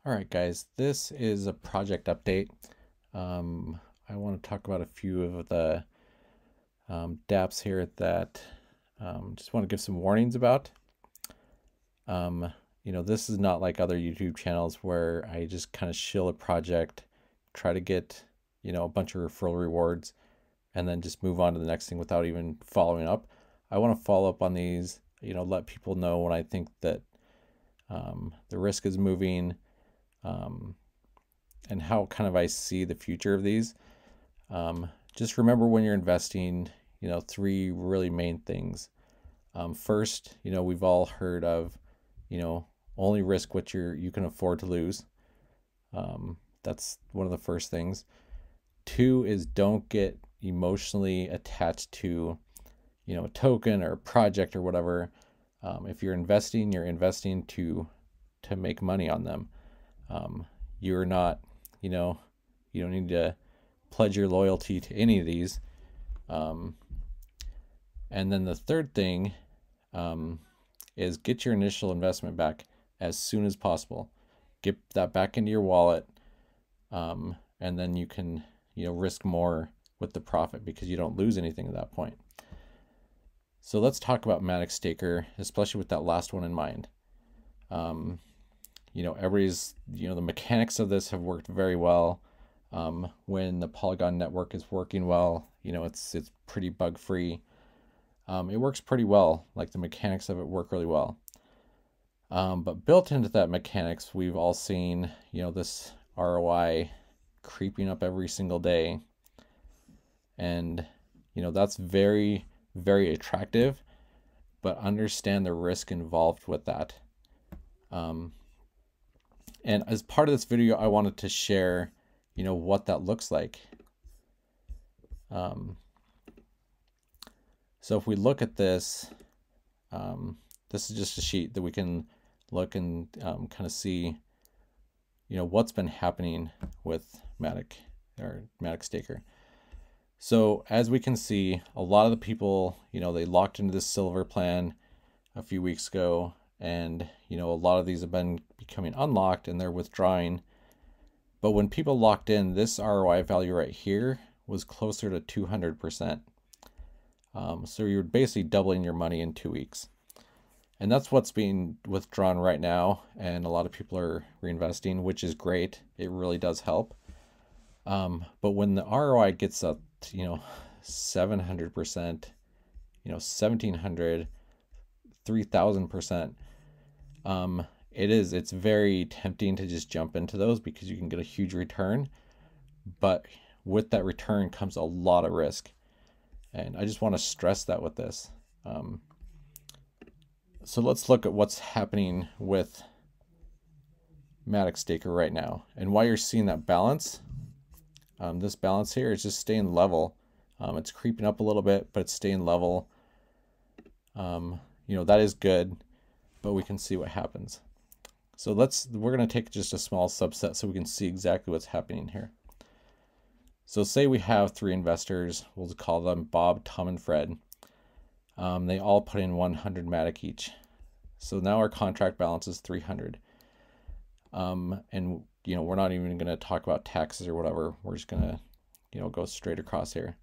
All right, guys, this is a project update. I want to talk about a few of the dApps here that just want to give some warnings about. This is not like other YouTube channels where I just kind of shill a project, try to get, a bunch of referral rewards, and then just move on to the next thing without even following up. I want to follow up on these, let people know when I think that the risk is moving, and how kind of I see the future of these. Just remember when you're investing, three really main things. First, we've all heard of, only risk what you can afford to lose. That's one of the first things. Two is don't get emotionally attached to, a token or a project or whatever. If you're investing to make money on them. You're not, you don't need to pledge your loyalty to any of these. And then the third thing is get your initial investment back as soon as possible. Get that back into your wallet, and then you can, risk more with the profit because you don't lose anything at that point. So let's talk about MaticStaker, especially with that last one in mind. Everybody's, the mechanics of this have worked very well. When the Polygon network is working well, it's pretty bug free. It works pretty well. Like the mechanics of it work really well. But built into that mechanics, we've all seen, this ROI creeping up every single day. And, that's very, very attractive, but understand the risk involved with that. And as part of this video, I wanted to share, what that looks like. So if we look at this, this is just a sheet that we can look and kind of see, what's been happening with MaticStaker. So as we can see, a lot of the people, they locked into this silver plan a few weeks ago, and a lot of these have been becoming unlocked and they're withdrawing. But when people locked in, this ROI value right here was closer to 200%. So you're basically doubling your money in 2 weeks. And that's what's being withdrawn right now, and a lot of people are reinvesting, which is great. It really does help. But when the ROI gets up to, 700%, 1,700, 3,000%, it's very tempting to just jump into those because you can get a huge return, but with that return comes a lot of risk. And I just want to stress that with this. So let's look at what's happening with MaticStaker right now and why you're seeing that balance. This balance here is just staying level. It's creeping up a little bit, but it's staying level. That is good, but we can see what happens. So we're going to take just a small subset so we can see exactly what's happening here. So say we have 3 investors, we'll call them Bob, Tom, and Fred. They all put in 100 Matic each. So now our contract balance is 300. And we're not even going to talk about taxes or whatever. We're just going to, go straight across here.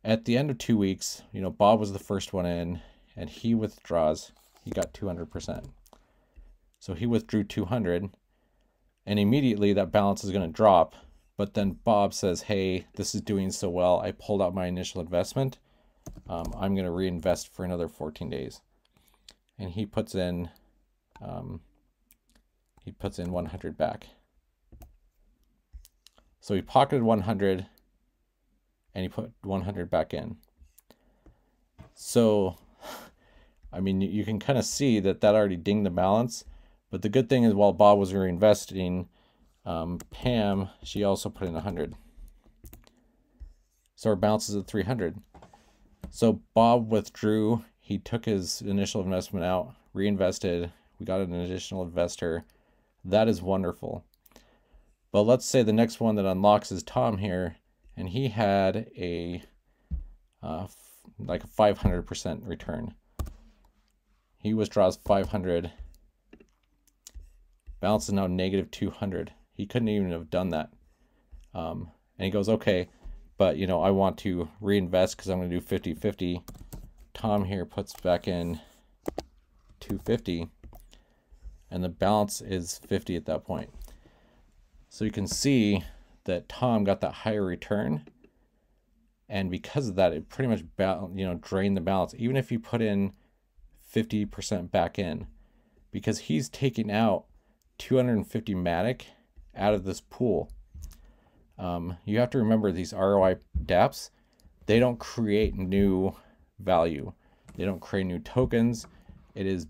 At the end of 2 weeks, Bob was the first one in, and he withdraws. He got 200%. So he withdrew 200, and immediately that balance is going to drop. But then Bob says, hey, this is doing so well, I pulled out my initial investment. I'm going to reinvest for another 14 days. And he puts in 100 back. So he pocketed 100 and he put 100 back in. So, I mean, you can kind of see that already dinged the balance. But the good thing is while Bob was reinvesting, Pam, she also put in 100. So our balance is at 300. So Bob withdrew. He took his initial investment out, reinvested. We got an additional investor. That is wonderful. But let's say the next one that unlocks is Tom here, and he had like a 500% return. He withdraws 500 Balance is now negative 200. He couldn't even have done that. And he goes, okay, but you know, I want to reinvest because I'm going to do 50-50. Tom here puts back in 250, and the balance is 50 at that point. So you can see that Tom got that higher return, and because of that, it pretty much drained the balance. Even if you put in 50% back in, because he's taking out 250 Matic out of this pool. You have to remember these ROI dApps, they don't create new value. They don't create new tokens. It's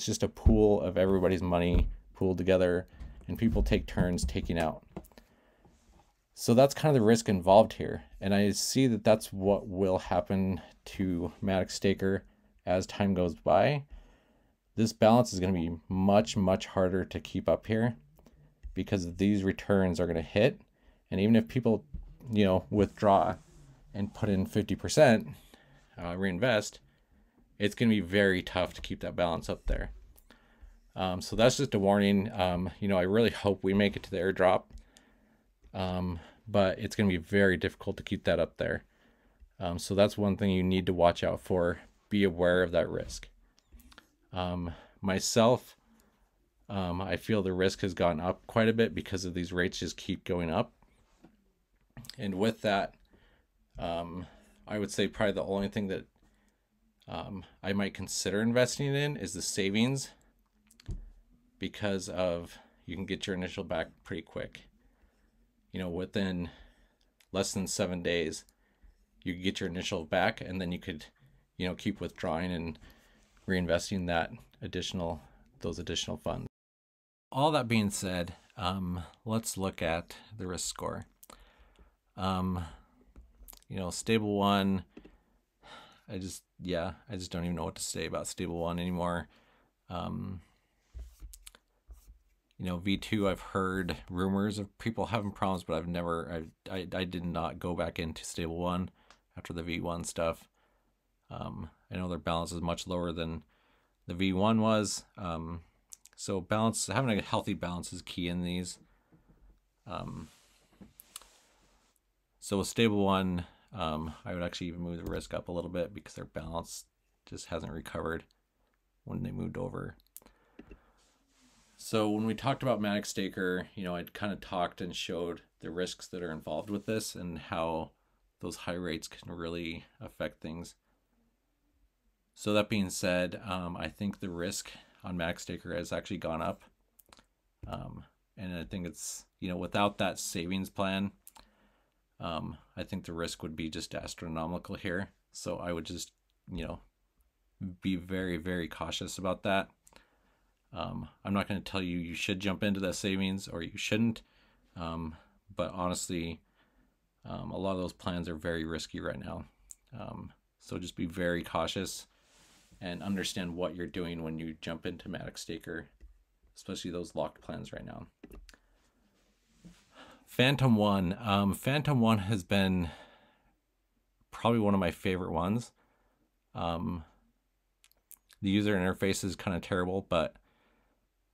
just a pool of everybody's money pooled together, and people take turns taking out. So that's kind of the risk involved here. And I see that that's what will happen to MaticStaker as time goes by. This balance is going to be much, much harder to keep up here because these returns are going to hit. And even if people, you know, withdraw and put in 50%, reinvest, it's going to be very tough to keep that balance up there. So that's just a warning. You know, I really hope we make it to the airdrop. But it's going to be very difficult to keep that up there. So that's one thing you need to watch out for. Be aware of that risk. Myself, I feel the risk has gone up quite a bit because of these rates just keep going up. And with that, I would say probably the only thing that I might consider investing in is the savings, because of you can get your initial back pretty quick. You know, within less than 7 days, you get your initial back, and then you could, you know, keep withdrawing and reinvesting those additional funds. All that being said, let's look at the risk score. You know, stable one, I just don't even know what to say about stable one anymore. You know, V2, I've heard rumors of people having problems, but I did not go back into stable one after the V1 stuff. I know their balance is much lower than the V1 was. So having a healthy balance is key in these. So with stable one, I would actually even move the risk up a little bit because their balance just hasn't recovered when they moved over. So when we talked about MaticStaker, you know, I'd kind of talked and showed the risks that are involved with this and how those high rates can really affect things. So that being said, I think the risk on MaticStaker has actually gone up. And I think it's, you know, without that savings plan, I think the risk would be just astronomical here. So I would just, you know, be very, very cautious about that. I'm not going to tell you you should jump into that savings or you shouldn't. But honestly, a lot of those plans are very risky right now. So just be very cautious and understand what you're doing when you jump into MaticStaker, especially those locked plans right now. Fantom 1. Fantom 1 has been probably one of my favorite ones. The user interface is kind of terrible, but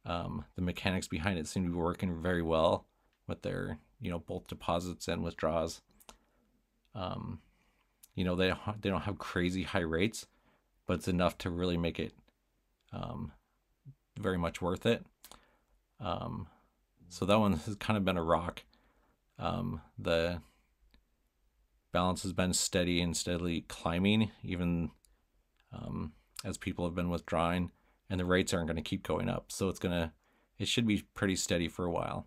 the mechanics behind it seem to be working very well with their, you know, both deposits and withdrawals. You know, they don't have crazy high rates, but it's enough to really make it very much worth it. So that one has kind of been a rock. The balance has been steady and steadily climbing, even as people have been withdrawing, and the rates aren't going to keep going up. So it should be pretty steady for a while.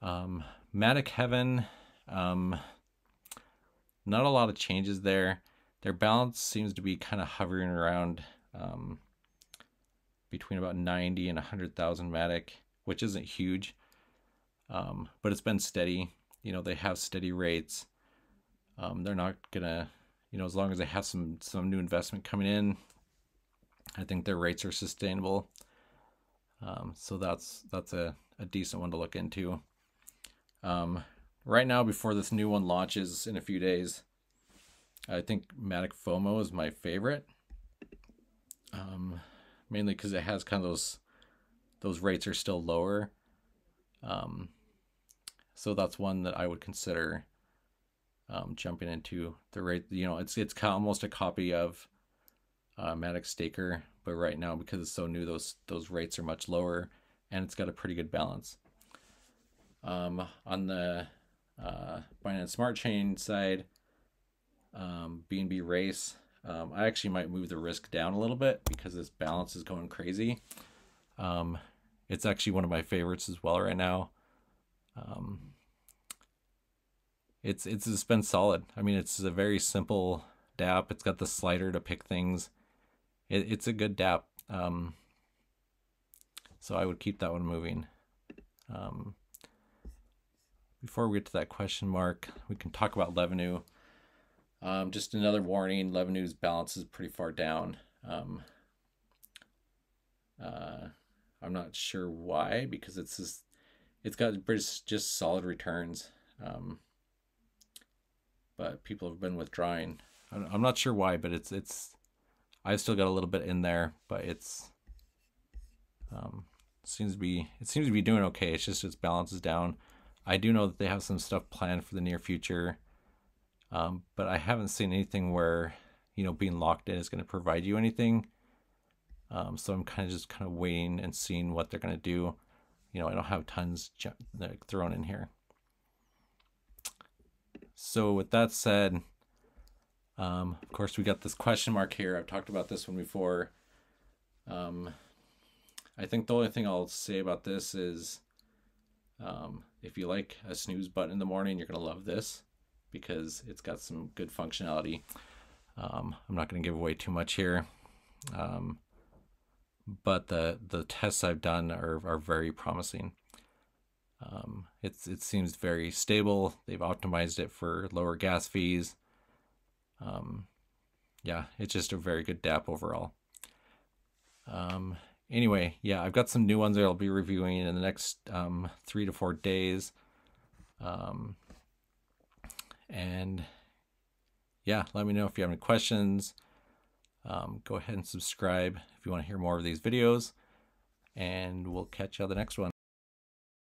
Matic Heaven, not a lot of changes there. Their balance seems to be kind of hovering around between about 90 and 100,000 Matic, which isn't huge, but it's been steady. You know, they have steady rates. They're not gonna, you know, as long as they have some new investment coming in, I think their rates are sustainable. So that's a decent one to look into. Right now, before this new one launches in a few days, I think Matic FOMO is my favorite. Mainly because it has kind of those rates are still lower. So that's one that I would consider jumping into. The rate, you know, it's almost a copy of MaticStaker, but right now, because it's so new, those rates are much lower, and it's got a pretty good balance. On the Binance Smart Chain side, BNB Race, I actually might move the risk down a little bit because this balance is going crazy. It's actually one of my favorites as well right now. It's been solid. I mean, it's a very simple dApp. It's got the slider to pick things. It's a good dApp. So I would keep that one moving. Before we get to that question mark, we can talk about Levenue. Just another warning, Levenue's balance is pretty far down. I'm not sure why, because it's got just solid returns. But people have been withdrawing. I'm not sure why, but I've still got a little bit in there, but it seems to be doing okay. It's just its balance is down. I do know that they have some stuff planned for the near future, but I haven't seen anything where, you know, being locked in is going to provide you anything. So I'm kind of waiting and seeing what they're going to do. You know, I don't have tons thrown in here. So with that said, of course, we got this question mark here. I've talked about this one before. I think the only thing I'll say about this is, if you like a snooze button in the morning, you're going to love this because it's got some good functionality. I'm not going to give away too much here. But the tests I've done are very promising. It seems very stable. They've optimized it for lower gas fees. Yeah, it's just a very good dApp overall. Anyway, yeah, I've got some new ones that I'll be reviewing in the next 3 to 4 days. And yeah, let me know if you have any questions. Go ahead and subscribe if you want to hear more of these videos, and we'll catch you on the next one.